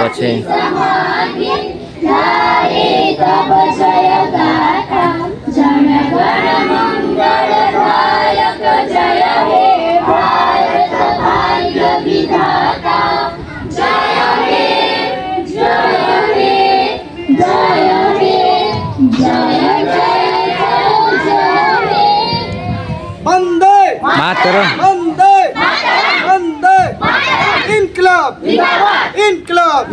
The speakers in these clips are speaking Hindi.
अच्छे मातरम वंदे वंदे इनकलाब इनकलाब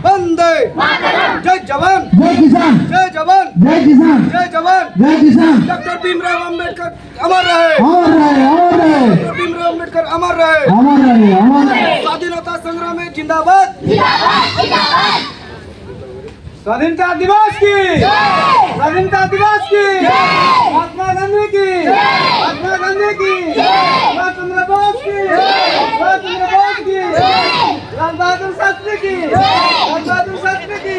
वंदे जय जवान जय किसान जय जवान जय किसान जय जवान जय किसान। डॉक्टर भीमराव अंबेडकर अमर रहे अमर रहे अमर रहे डॉक्टर भीमराव अंबेडकर अमर रहे अमर रहे अमर रहे। स्वाधीनता संग्राम में जिंदाबाद स्वाधीनता दिवस की स्वाधीनता दिवस की महात्मा गांधी की महात्मा गांधी की सुभाष चंद्र बोस की सुभाष चंद्र बोस की लाल बहादुर शास्त्री की लाल बहादुर शास्त्री की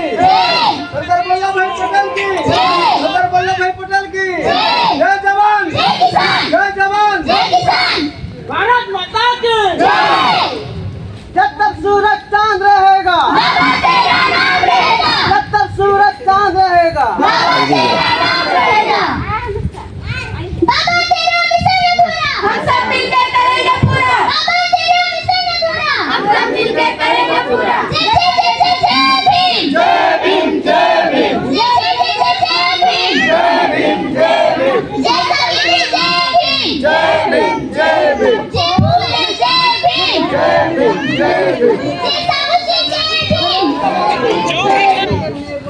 सरदार वल्लभ भाई पटेल की सरदार वल्लभ भाई पटेल की जय जवान जय जवान भारत माता की जब तक सूरज चांद रहेगा जब तक सूरज चांद रहेगा हम सब मिलकर करेंगे पूरा हम सब मिलकर करेंगे पूरा जय भीम जय भीम जय भीम जय भीम जय भीम जय भीम जय भीम जय भीम जय भीम जय भीम जय भीम जय भीम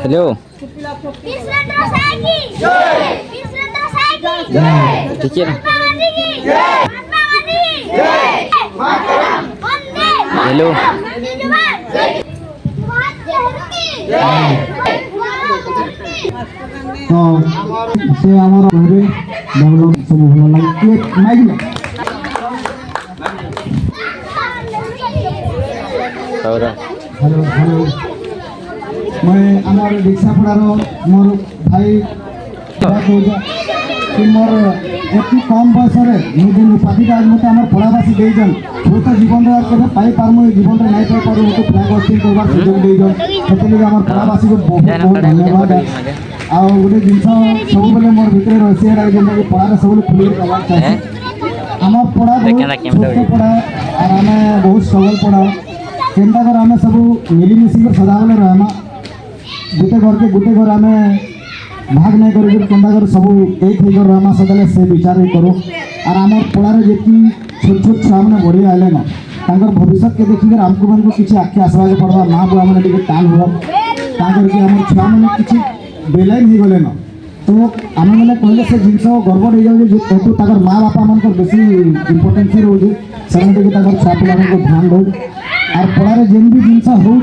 हेलो ठीक है हेलो तो से हमारा घरे डेवलप सब भल लगे माइक हेलो हेलो मैं आमर दीक्षापड़ार मोर भाई कि मोर एति कम बयस मुझे उपाधि आज मत आम पड़ावासी देजन हूँ तो जीवन केवे पाई पारमु जीवन में नहीं पाई पार मत फ्लैग होस्टिंग करवार सुजोग देजन से आम पड़ावासी को बहुत बहुत धन्यवाद आउ गोटे जिन सब बेले मोर भितर रही है जेनटा कि पड़ार सब खुले कबार चाहिए आम पड़ा बहुत छोट पड़ा और आम बहुत स्ट्रगल पड़ा केनता कर आम सब मिलीमिशी सदाबले रहमा गोटे घर के गोटे घर आम भाग नहीं कर केनता कर सब एक होकर रहमा सदाले से विचार करूँ और आम पड़ार जी छोट छोट छुआ मैंने बढ़ी आए ना भविष्य के देखिए आमको मान किसी आखे आसवा के पड़वा माँ बुआ मैंने टाण हुआ करके आम छुआ मैंने किसी बेलाइन हो गले न तो आम मैंने कहले से जिन गड़बड़ हो जाए जेहतु माँ बापा मान बेसी इम्पोर्टेन्स रोचे से छुआ पिला ध्यान दो और पड़ार जेन भी जिन हो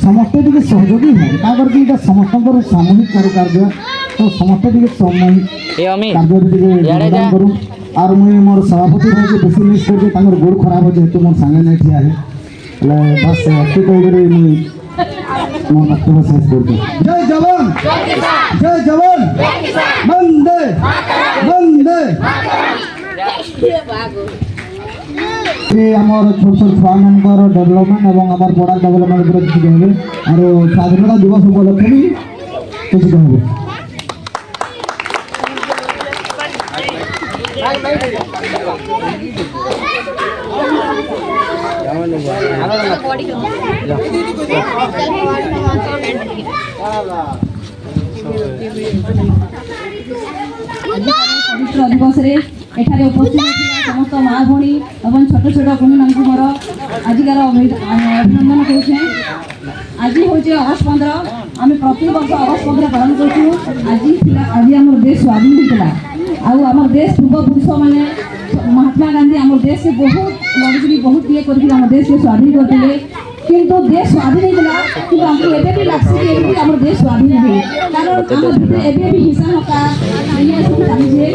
समस्ते टी सहयोगी है करके समस्त सामूहिक कारुकार्य तो समस्ते टी सामूहिक कार्य करूँ और मुझे मोर सभापति भाई के बेसी मिस करके गोड़ खराब हो जेहतु मोर सांगे नहीं ठिया है बस एति कह मोर वक्तव्य शेष कर जय जवान जय जवान वंदे वंदे आमर छोट छोट छुआ मानकर डेवलपमेंट और आम पड़ा डेवलपमेंट किसी कहे और स्वाधीनता दिवस उपलक्षे भी किसी कहे पवित्र दिवस एठारे उपस्थित समस्त माँ भणी और छोट छोट भूमि मान मोर आजिकार अभिनंदन करुचे। आज हूँ अगस्ट 15 आम प्रति वर्ष अगस्ट 15 पालन करूँ। आज आम देश स्वाधीन होता आम देश पूर्वपुरुष मैंने महात्मा गांधी आम देश के बहुत लड़ी बहुत ये करके आम देश के स्वाधीन करते किंतु देश स्वाधीन होता कि आमको एवं भी लगे कि आम देश स्वाधीन हुए कारण आम भर एवं भी हिंसा हका ये सब चलते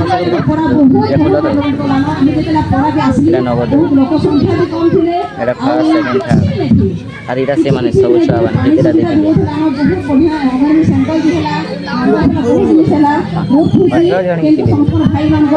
ପଡ଼ା ବହୁତ କଲାନ ଆମେ ଯେତେବେଳେ ପଡ଼ାକେ ଆସିଲି ବହୁତ ଲୋକ ସଂଖ୍ୟା ବି କମ୍ ଥିଲେ ଏଇଟା ଆଉ first, second, କିଛି ବି ନେଇଥିଲେ ଆରେ ଏଇଟା ସେମାନେ ସବୁ ଛୁଆ ମାନେ କେତେଟା ଦେଇଥିଲେ ବହୁତ ବଢ଼ିଆ ଅଙ୍ଗନବାଡ଼ି ସେଣ୍ଟର ବି ହେଲା ବହୁତ ଜିନିଷ ହେଲା ବହୁତ ଖୁସି କିନ୍ତୁ ସମ୍ପୂର୍ଣ୍ଣ ଭାଇମାନଙ୍କ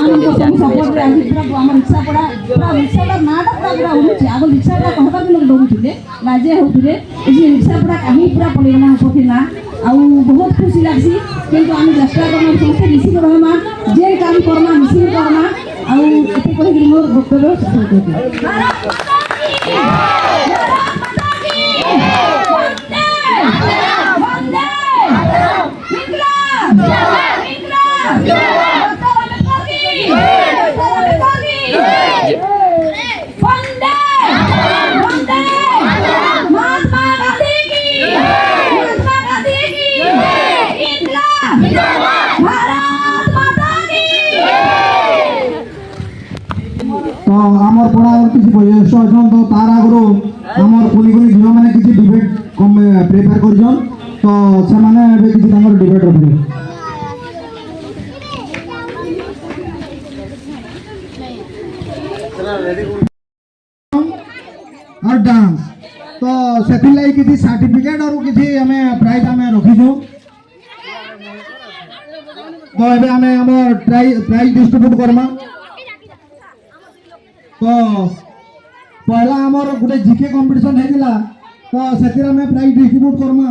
ମାନଙ୍କ ସବୁ ସପୋର୍ଟରେ ଆଜି ପୁରା ଆମ ରିକ୍ସା ପଡ଼ା ପୁରା ରିକ୍ସାଟା ନାଁଟା ପୁରା ଉଠୁଛି ଆଗ ରିକ୍ସା ପଡ଼ା କହିବା ବି ଲୋକ ଡରୁଥିଲେ ଲାଜେ ହେଉଥିଲେ ଏ ଯେ ରିକ୍ସା ପଡ଼ା କାହିଁକି ପୁରା ପଡ଼ିଗଲା ପଠି ନା ଆଉ ବହୁତ ଖୁସି ଲାଗ୍ସି କିନ୍ତୁ ଆମେ ଚେଷ୍ଟା କର୍ମା ସମସ୍ତେ ମିଶିକି ରହମା ଯେ କାମ କର୍ମା ମିଶିକି କର୍ମା ଆଉ ଏତେ କହିକି ମୋର ବକ୍ତବ୍ୟ ଶେଷ କରୁଛି तो आमर पड़ा और किसी बयस अछन तो तार आगरो आमर कुनी कुनी झियो माने किसी डिबेट प्रिपेयर करजन तो से माने एबे किसी तांगर डिबेट रखबे और डांस तो सेथि लाई किसी सर्टिफिकेट और किसी हमें प्राइज हमें रखी जो तो एबे हमें हमर प्राइज डिस्ट्रीब्यूट करमा तो पहला आमर गोटे जीके कंपटीशन हेतिला तो सेतिर हमें प्राइज डिस्ट्रीब्यूट करमा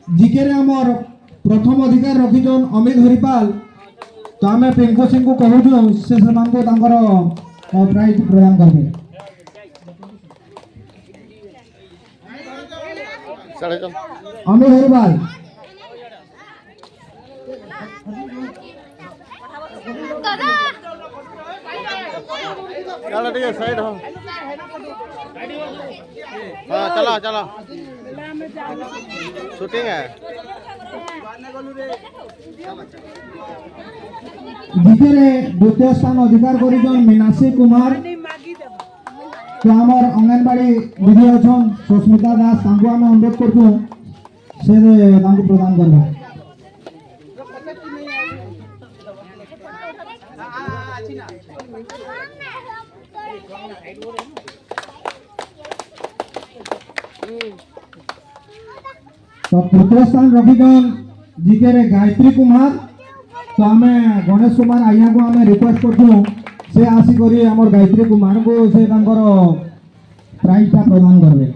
जीके रे आमर प्रथम अधिकार रखी जोन अमित हरिपाल तो हमें पिंको सिंह को कहू जो से समान को तांकर प्राइज प्रदान करबे अमित हरिपाल चलो ठीक है साइड हो हाँ चलो चलो शूटिंग है जीके द्वितीय स्थान अधिकार करी मीनाक्षी कुमार तो आमर अंगनवाड़ी दीदी अच्छन सुस्मिता दास तांको आम अनुरोध करछू से तांको प्रदान करबा तो तृतीय स्थान रखीजन जीके रे गायत्री कुमार तो आमे गणेश कुमार आइया को आमे रिक्वेस्ट करछू से आसी करी हमर गायत्री कुमार को से तांकर प्राइज ता प्रदान करबे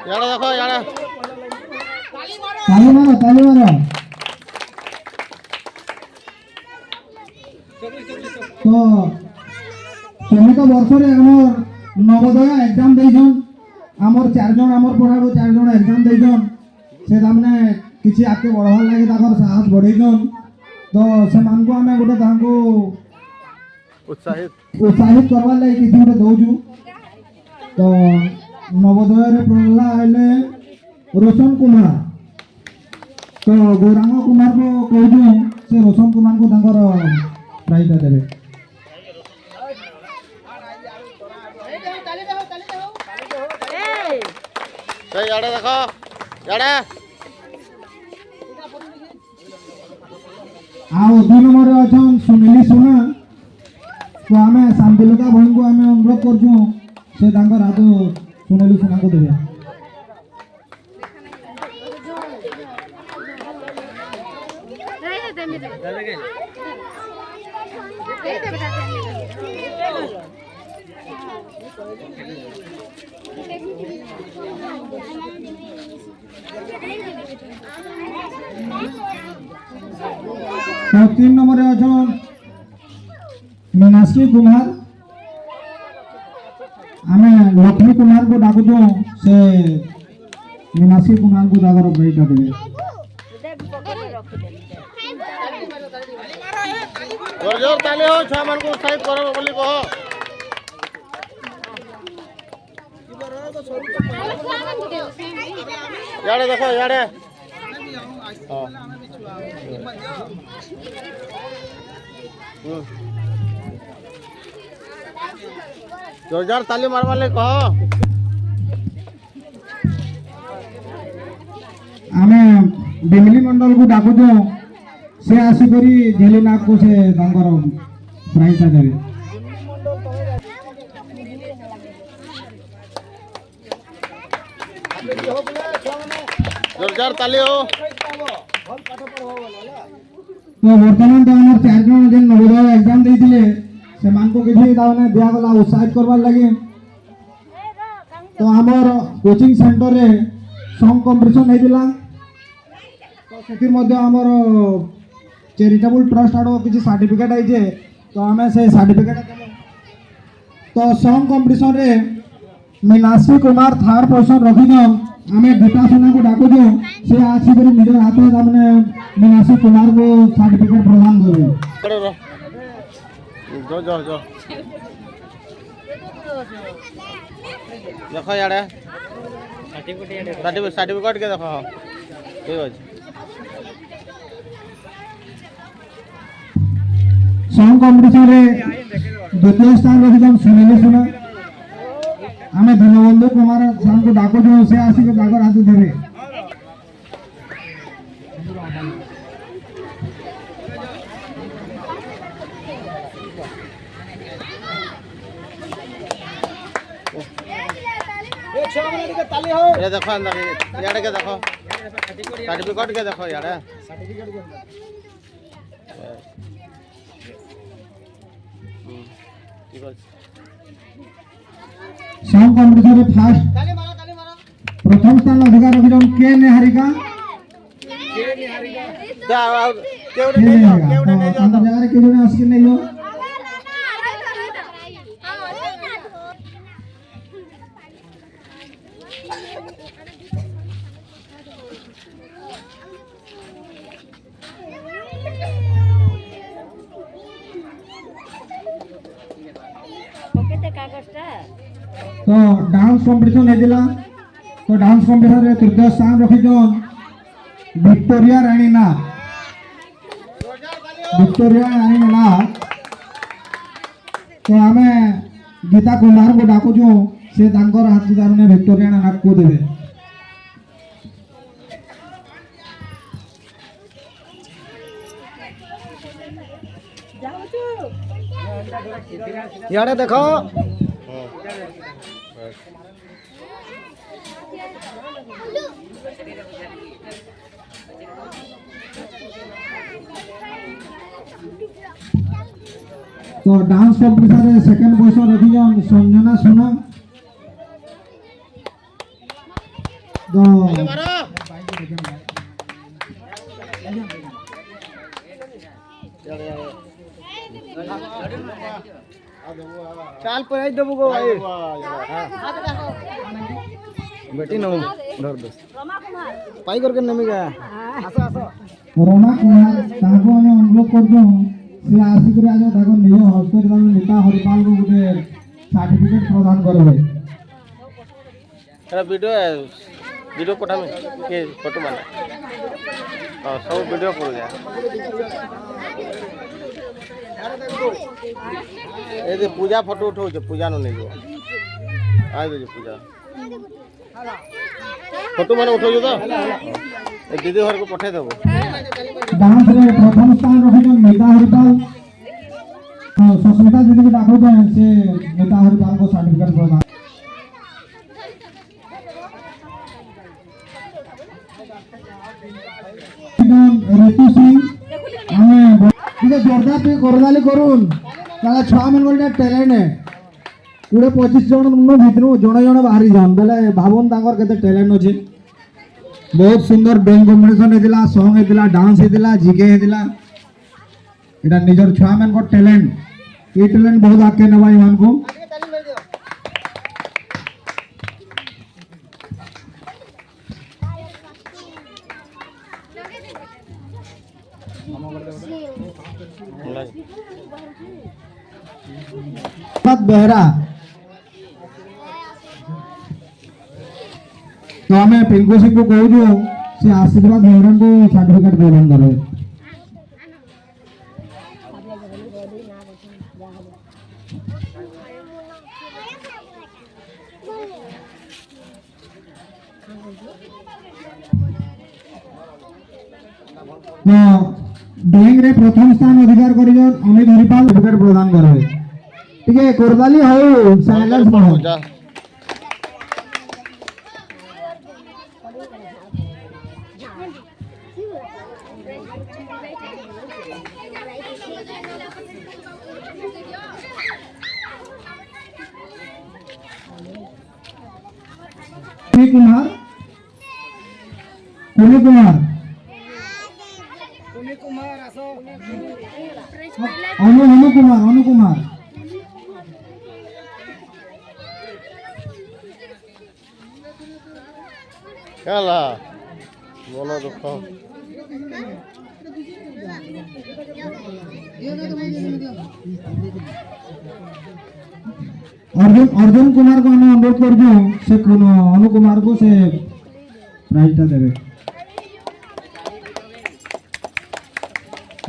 यार देखो यार ताली मारो तो चलित वर्ष रे हमर नवोदय एग्जाम देजन हमर 4 जन हमर पढ़ारो 4 जन एग्जाम देजन से हमने किछि आके बढ़ावा लागे ताकर साहस बढ़ेजन तो से मान को हमें गोटे तांको उत्साहित करवा लागे किछि गोटे दउजु तो नवोदय रे पढ़ला आइले रोशन कुमार तो गौरांग कुमार को कहजु से रोशन कुमार को तांकर प्राइज देबे याडे देखो याडे आओ 2 नंबर अछन सुनीली सोना तो हमें शांतिलता भाई को हमें अनुरोध करछू से तांकर हाथ सुनीली सोना को देबे तो 3 नंबर अछन मीनाक्षी कुमार आमे लक्ष्मी कुमार को डाकुछो से मीनाक्षी कुमार को दागर बेटा देबे जोर जोर ताली हो छा मन को उत्साहित करो बोली कहो याडे देखो याडे हां जोरदार ताली मारवा ले कह आमे बिमली मंडल को डाकुଛୁ से आसिकरी झेलिनाथ को से तांकर प्राइज देवे जोरदार ताली हो तो वर्तमान तो हमर चार जन जे नवोदय एग्जाम देइथिले से मान को किछि दाने दिया गला उत्साहित करबार लागि तो हमर कोचिंग सेंटर रे सॉन्ग कंपटीशन हेदिला तो सेतिर मध्ये हमर चैरिटेबल ट्रस्ट आडो किछि सर्टिफिकेट आइजे तो हमें से सर्टिफिकेट तो सॉन्ग कंपटीशन रे मीनाक्षी कुमार थर्ड पोजीशन रखिनो हमें गीता सोना को डाकुछु से आसी करी निज हाथ में हमने मीनाक्षी कुमार को सर्टिफिकेट प्रदान करे जो जो जो देखो यार सर्टिफिकेट के देखो ठीक है सॉन्ग कंपटीशन रे द्वितीय स्थान रखिछन सुनील सुना हमें धनबंधु कुमार साहब को डाको जो से आसी के डाकर हाथ देवे ये देखो अंदर यार के देखो सर्टिफिकेट के देखो यार ठीक है सॉन्ग कंपटीशन रे फर्स्ट प्रथम स्थान अधिकार रखिछन के निहारिका केवड़े नहीं जाओ केवड़े नहीं जाओ अंदर जगह रे के जने आसी नहीं हो तो डांस कंपटीशन हेदिला तो डांस कंपटीशन रे तृतीय स्थान रखिछन विक्टोरिया रानी ना तो हमें गीता कुमार को डाकुछु से तांकर हाथ दारने विक्टोरिया ना को देवे यार देखो तो डांस कंपटीशन रे सेकंड पोजीशन रखिछन संजना सोना तो चाल पर देबो गो भाई बेटी नो धर दो पाई करके नमी गया आसा आसा रमा कुमार ताको हम अनुरोध करछो से आसी करे आज ताको निज हस्ते रे नेता हरिपाल को गुटे सर्टिफिकेट प्रदान करबे एरा वीडियो पठा में के फोटो बना हां सब वीडियो कर जा ए जे पूजा फोटो उठो जे पूजा न नहीं जो आ दे पूजा फोटो माने उठो जो तो ए दीदी घर को पठा देबो डांस रे प्रथम स्थान रखिछन नेता हरिपाल सुस्मिता दीदी को डाको दे से नेता हरिपाल को सर्टिफिकेट प्रदान ऋतु सिंह हमें ଟିକେ जोरदार पे करदाली करून ताला छुआ मन गोटे टैलेंट है 20-25 जन भितर जड़े जड़े बाहरी जान बेले भावन तांकर केते टैलेंट अच्छे बहुत सुंदर डांस कॉम्पिटिशन हेतिला सॉन्ग हेतिला डांस हेतिला जीके हेतिला एटा निजर छुआ मन को टैलेंट ये टैलेंट बहुत आके नबा ईमान को बेहरा तो हमें पिंकू सिंह को कहूँ से आशीर्वाद मेहरान को सर्टिफिकेट प्रदान करे। ड्रॉइंग रे प्रथम स्थान अधिकार करिजन अमित हरिपाल सर्टिफिकेट प्रदान करे। ठीक है कोरबाली हो साइलेंस बढ़ो। कुमार कुनी कुमार अनु कुमार काला बोलो दुख अर्जुन कुमार को मैं अनुरोध कर दूं से अनु कुमार को से प्राइजटा देवे।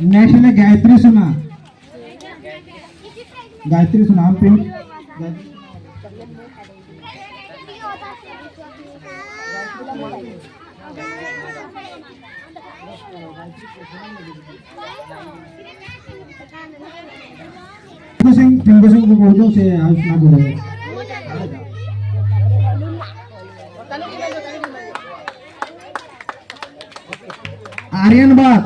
नेक्स्ट है गायत्री सुना हम पिन सिंह को बोलो से आयुष्मान बोले। आर्यन बाग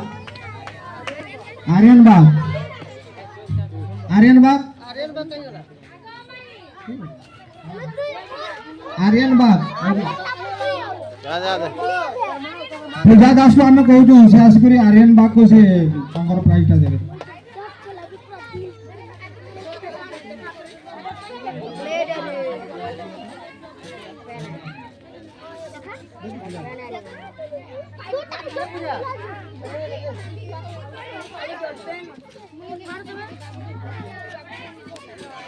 पूजा दास को आम कहूँ से आसिक आर्यन बाग को से प्राइजटा देवे।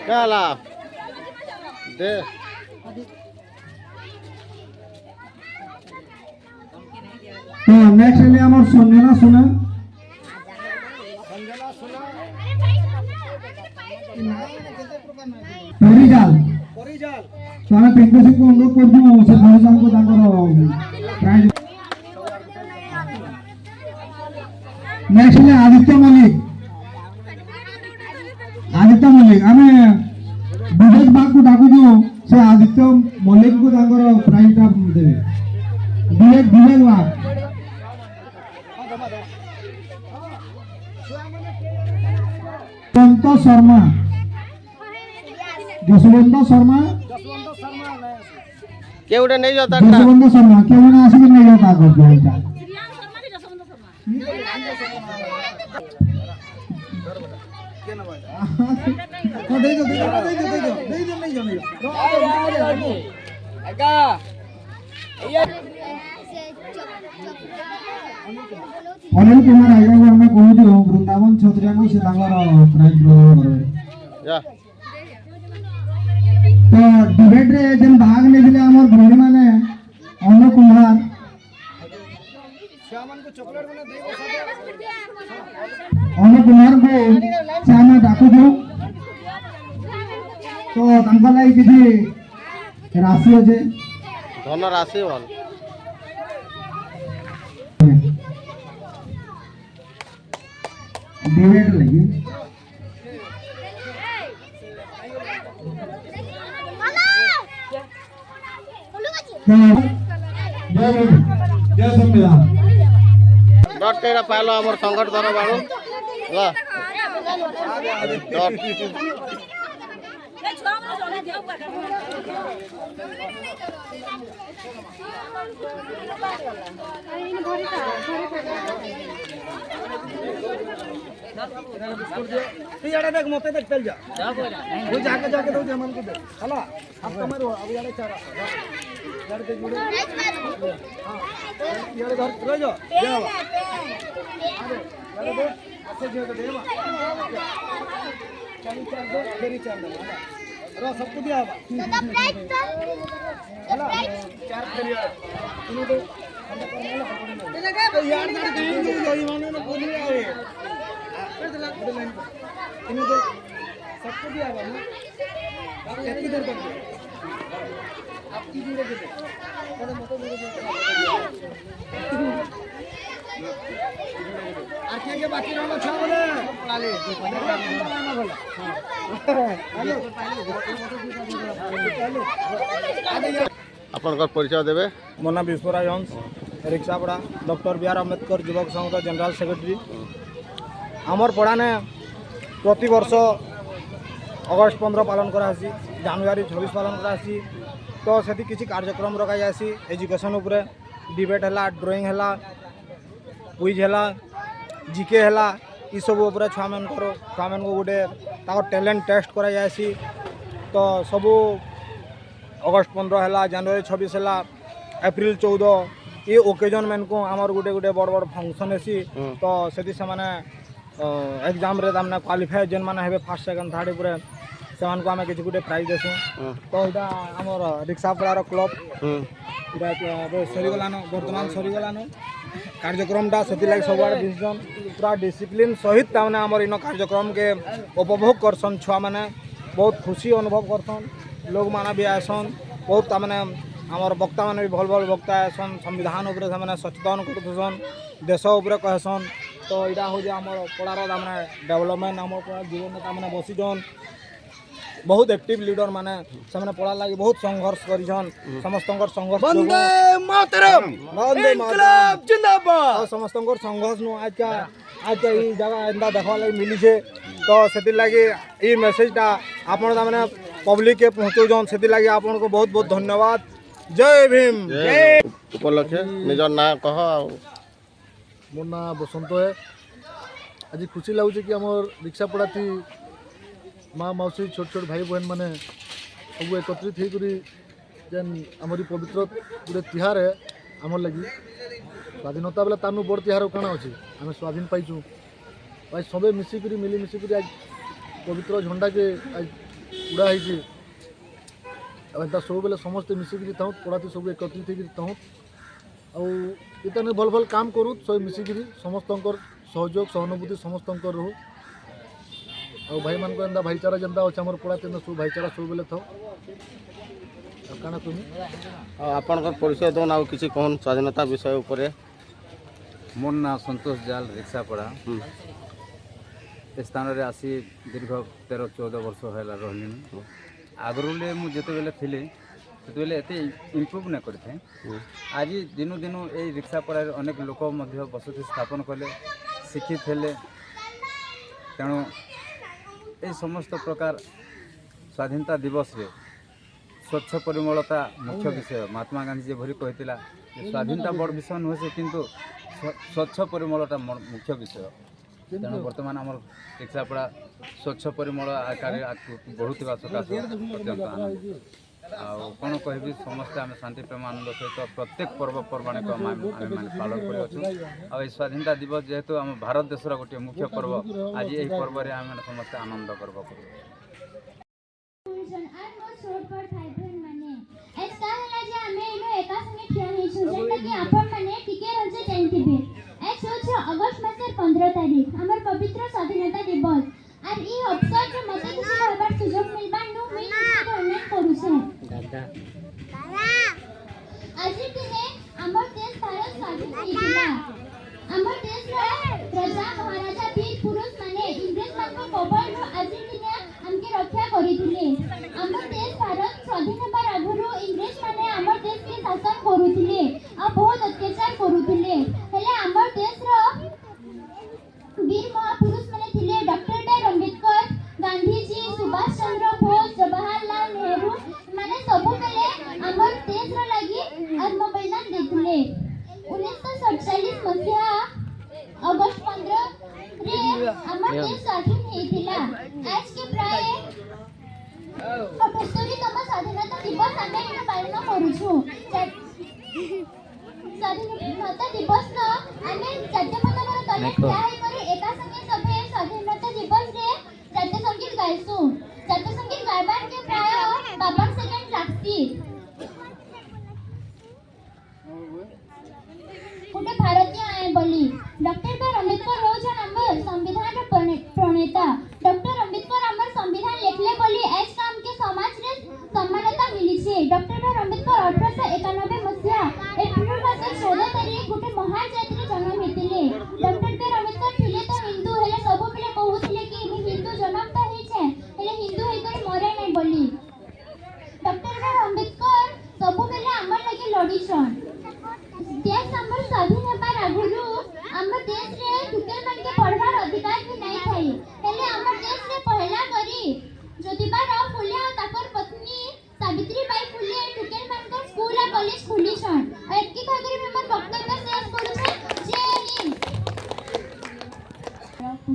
काला दे तो नेक्स्ट है हमार संजना सुना परिजाल तो हमें पिंकू सिंह को अनुरोध कर दूं से परिजाल को तांकर प्राइज। नेक्स्ट है आदित्य मलिक हमें विवेक बाग को डाकू जो से आदित्य मलिक को तांकर प्राइजटा देवे। विवेक बाग जसवंत शर्मा के उड़े नहीं जाता जसवंत शर्मा के उड़े आसी के नहीं जाता कर दिया अनिल कुमार आइगा को हमें कहू जो वृंदावन छत्रिया को से तांगर प्राइज प्रदान करे। तो डिबेट रे जन भाग ले दिले हमर भौणी माने अनु कुमार को से हम डाकू जो तो तांका लाई किसी राशि होजे धन राशि वाल डिबेट लगी जय संविधान डट टेरा पालो हमर संकट धर बाड़ू ला डट याडा देख मते देख चल जा वो जाके दो जमन को दे हला अब तुम्हारे अब याडा चारा याडा देख मुड़े हां याडा घर रह जा जा अरे याडा दे अच्छे जो दे मा चली चल दो फेरी चल दो हला रो सबको दिया बा हला चार फेरी इन्हें दो सबको दिया हुआ ना आप कितनी देर तक आपकी दूर है आखियां के बाकी रहलो छा बोले लाले आपनकर परिचय देबे। मो नाम विश्वराज हंस रिक्सापड़ा डॉक्टर बी आर अम्बेडकर युवक संघ जनरल सेक्रेटरी। आमर पड़ाने प्रति वर्ष अगस्ट 15 पालन करासी जनवरी 26 पालन करासी। तो से किसी कार्यक्रम रखा जासी एजुकेशन उपरे डिबेट है ड्राइंग है क्विज है जीके है ये सब उपरे छुआ मान को गोटे टैलेंट टेस्ट करा जासी। तो सबू अगस्ट 15 है जनवरी 26 है एप्रिल 14 ये ओकेजन मैन को आमर गोटे गोटे बड़ बड़ फंक्शन हेसी। तो से मैंने एग्जाम रे तामने क्वालिफाई जेन माने हेबे फर्स्ट सेकंड थर्ड उपरे सेमान को आमे किछि गुटे प्राइज देसु। तो इटा हमर रिक्सापड़ार क्लब इटा सरी गलानो वर्तमान सरी गलानो कार्यक्रमटा सेति लाग सबआड डिसीजन पूरा डिसिप्लिन सहित तामने हमर इन कार्यक्रम के उपभोग करसन। छुआ माने बहुत खुशी अनुभव करसन। लोग माने भी आसन बहुत तामने हमर वक्ता माने भी भल भल वक्ता आसन संविधान उपरे से सचेतन करथसन देश उपरे कहसन। तो यहाँ हूँ आम पड़ार तामने डेवलपमेंट आम पड़ा जीवन में तामने बसीजन बहुत एक्टिव लीडर माने से पड़ा लगे बहुत संघर्ष करिछन। समस्त संघर्ष वंदे मातरम जिंदाबाद समस्त संघर्ष नु आज का ई जगह एंदा देखा लगे मिली छे। तो से लगे ई मेसेजटा आपन तामने पब्लिक के पहुँचौन से लगे आपन को बहुत बहुत धन्यवाद। जय भीम। जय उपलक्षे निजर ना कह। मोर ना बसंत है। आज खुशी लगुच कि आम रिक्सापड़ा थी माँ मौसी छोट छोट भाई बहन मैंने सब एकत्रित होकर जेन आमरी पवित्र गोटे तिहार है आमर लगी स्वाधीनता बेला तानू बड़ तिहार काଣା अच्छे आम स्वाधीन पाइचु भाई सबे मिसिकी मिलीमिशिकी आज पवित्र झंडा के आज उड़ा है सब बेले समस्ते मिसिकी था पढ़ाती सब एकत्रित होकर था आने भल भल काम करूँ सब मिसिकी समस्त सहयोग सहानुभूति समस्त रो और भाई मान को भाईचारा जनता अच्छे आम पड़ा सब भाईचारा सब बेले था काना तुम आपनकर परिचय दोन आ किसी कहन स्वाधीनता विषय उपरे। मोर ना संतोष जाल रिक्सापड़ा स्थान रे आसी दीर्घ 13-14 वर्ष है रही। आगरुले मुझे बेले थी से एत इम्प्रूव नहीं करें। आज दिनू दिनू ये रिक्सापड़ा अनेक लोक बसति स्थापन कले शिक्षित हेले। तेणु ये समस्त प्रकार स्वाधीनता दिवस रे स्वच्छ परिमलता मुख्य विषय महात्मा गांधी जी भरी कहला स्वाधीनता बड़ विषय नुहे से किंतु स्वच्छ परिमलता मुख्य विषय। तेणु बर्तमान आम रिक्सापड़ा स्वच्छ परिमल आकार बढ़ुवा सकाशे अत्यंत आनंद कौन कहि समस्ते आम शांति प्रेम आनंद सहित प्रत्येक पर्वपर्वाणी को आम पालन कर स्वाधीनता दिवस जेहेतु आम भारत देशर गोटे मुख्य पर्व आज यही पर्व आम समस्ते आनंद पर्व कर। अगस्ट मासर 15 तारीख हमर पवित्र स्वाधीनता दिवस और ई अवसर रे मते खुशी होबार सुयोग मिलबा नु मुई अनेक करू छे। आज दिने हमर देश भारत स्वाधीन होइला। हमर देश रे प्रजा महाराजा वीर पुरुष माने इंग्लिश मान को कबर रो आज दिने हमके रक्षा करिथिले। हमर देश भारत स्वाधीन होबार आगुरु इंग्लिश माने हमर देश के शासन करूथिले आ बहुत अत्याचार करूथिले। हेले हमर देश रो वीर महापुरुष माने थिले doctor B R Ambedkar Gandhi ji Subhash Chandra Bose Jawaharlal Nehru माने सब बेले हमर देश रो लागि आत्म बलिदान देथिले। 1947 मसिहा अगस्त 15 रे हमर देश स्वाधीन हेतिला। आज के प्राय 78तम स्वाधीनता दिवस आमे पालन करूछु। स्वाधीनता दिवस न आमे जातीय पताकार तले ठिया करी एका संगे सभे स्वाधीनता दिवस रे जातीय संगीत गाइसु। जातीय संगीत गाइबार के प्राय 52 सेकंड लागसी।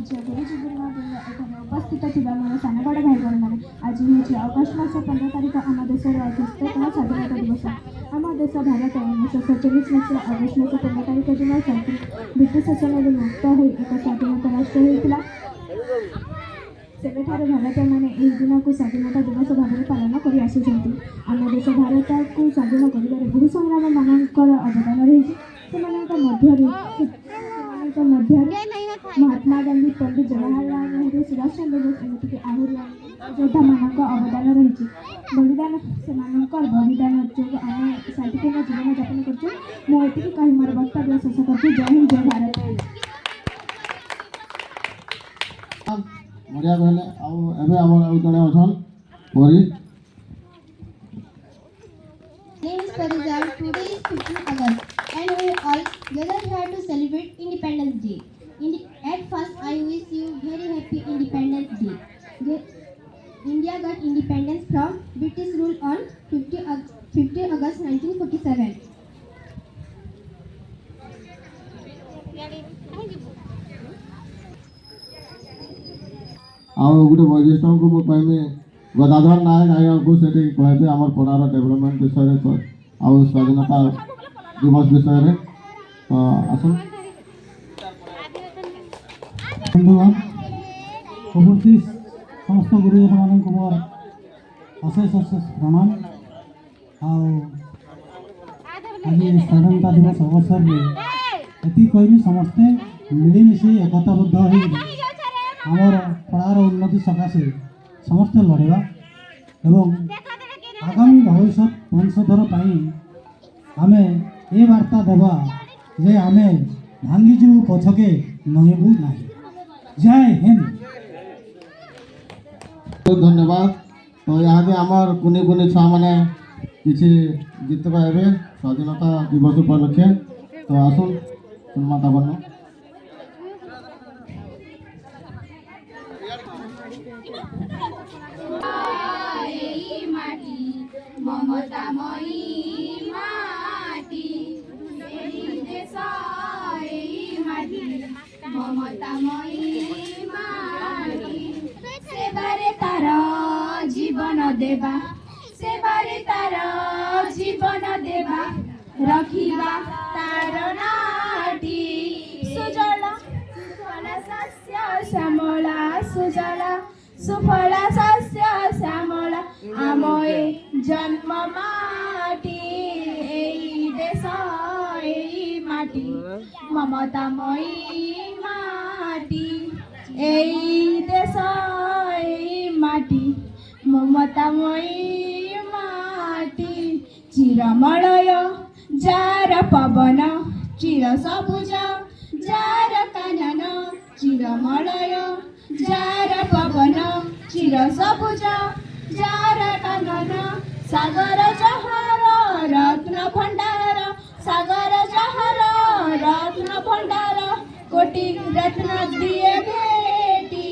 पूज्य गुरुजी गुरुमावृंद एठाने उपस्थित थिबा मोर सान बड़ भाई बहन माने आज होछि अगस्त मास 15 तारिख आम देशर 71तम स्वाधीनता दिवस। आम देश भारत 1947 मसीहा अगस्त मास 15 तारिख दिन ब्रिटिश शासन मुक्त हो एक स्वाधीनता राष्ट्र होता। सेबेठार भारत मैंने यह दिन को स्वाधीनता दिवस भाव में पालन कर आसुँच। आम देश भारत को स्वाधीन कर बहु संग्राम मानकर अवदान रही। महात्मा गांधी, पंडित जवाहरलाल नेहरू, सुभाष चंद्र बोस एमतीक आहरी योद्धा मान अवदान रही। बलिदान से बलिदान जो आम शांतिपूर्ण जीवन यापन कर मुझे कही मोर वक्तव्य शेष कर। जय हिंद, जय भारत। बढ़िया कहले आबे आमर जड़े अछन परी Name is Parijal. Today is 15 August and we all gathered here to celebrate Independence Day. At first, I wish you very happy Independence Day. India got independence from British rule on 50 August 1947. ଆଉ ଗୋଟେ ବୈଶିଷ୍ଟ୍ୟଙ୍କୁ ମୁଁ କହିବି ଗଦାଧର ନାୟକ ଆଜ୍ଞାକୁ ସେଠି କହିବେ ଆମର ପଡ଼ାର ଡେଭଲପମେଣ୍ଟ ବିଷୟରେ ଆଉ ସ୍ୱାଧୀନତା ଦିବସ ବିଷୟରେ ଆସନ୍ତୁ। ବନ୍ଧୁଗଣ ଉପସ୍ଥିତ ସମସ୍ତ ଗୁରୁଜନମାନଙ୍କୁ ମୋର ଅଶେଷ ଅଶେଷ ପ୍ରଣାମ। ଆଉ ଆଜି ସ୍ୱାଧୀନତା ଦିବସ ଅବସରରେ ଏତିକି କହିବି ସମସ୍ତେ ମିଳିମିଶି ଏକତାବଦ୍ଧ ହୋଇ ଆମର ପଡ଼ାର ଉନ୍ନତି ସକାଶେ ସମସ୍ତେ ଲଢ଼ିବା ଏବଂ ଆଗାମୀ ଭବିଷ୍ୟତ ବଂଶଧର ପାଇଁ ଆମେ ଏ ବାର୍ତ୍ତା ଦେବା ଯେ ଆମେ ଭାଙ୍ଗିଯିବୁ ପଛକେ ନଇବୁ ନାହିଁ। जय हिंद। बहुत धन्यवाद। तो यहाँ के आमर कुनी कुनी छुआ मैंने किसी गीत गाइबे स्वाधीनता दिवस उपलक्षे। तो आसुन सुनमाता बनो सेबारे तार जीवन देवा, सेबारे तार जीवन देवा, रखिबा तार नाटी सुजल सुफल शस्य श्यामला, सुजल सुफल शस्य श्यामला आमए जन्म माटी एई देश एई माटी ममतामयी माटी एई देश एई माटी ममतामयी माटी चिरमलय जार पवन चिर सबुज जार कानन चिरमलय जार पवन चिर सबुज जार कानन सागर जहर रत्न भंडार सागर जहर रत्न भंडार कोटि रत्न दिए भेटी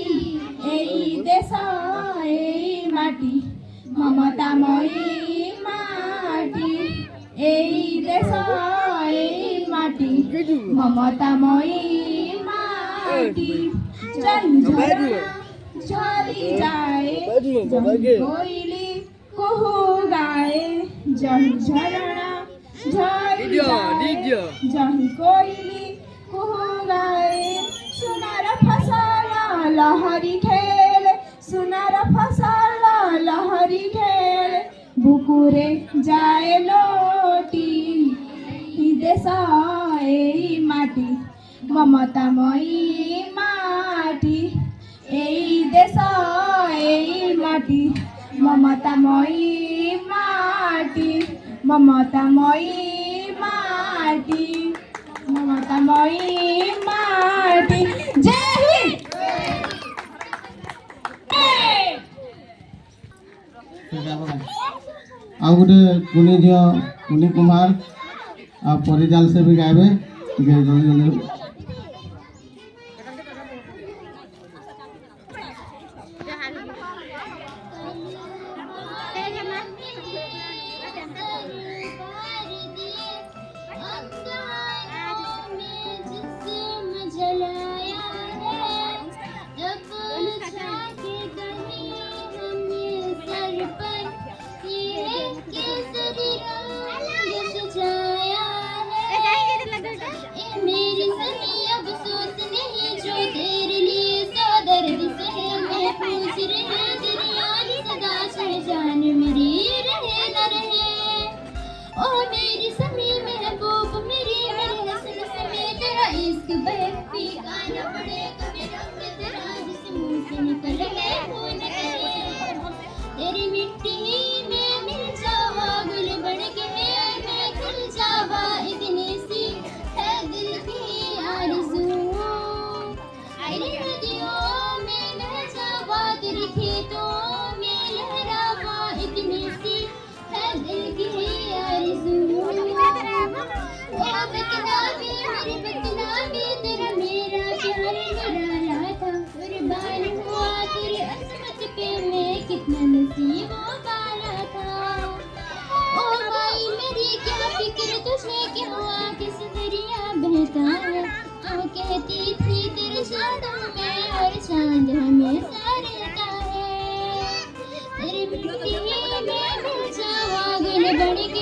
एई देश एई माटी ममतामयी माटी एई देश एई माटी ममतामयी माटी झरी जाए कोयली कुहू गाए जही झरणा झरी जाए जही कोयली कुहू गाए सुनार फसल लहरी खेल सुनार फसल लहरी खेल बुकुरे जाए लोटी देश एई माटी ममतामयी माटी एई देश एई माटी ममतामयी माटी ममतामयी माटी ममतामयी माटी जय हिंद। आ गोटे कुनी झील कुनी कुमार आ परिजाल से भी गाइबे जल्दी जल्दी नदियों में बह जावा, तेरे खेतों में लहरावा, इतनी सी है दिल की आरज़ू। ओ बतलावे मेरे बतलावे, तेरा मेरा प्यार निराला था, कुर्बान हुआ तेरी अज़मत पे मैं, कितना नसीबों वाला था। ओ माई मेरी क्या फिक्र तुझे, क्या हुआ किस दरिया बहता है, कहती थी तेरे शादों में और चांद हमेशा रहता है। तेरे मिट्टी में मिल जावा, गल बन के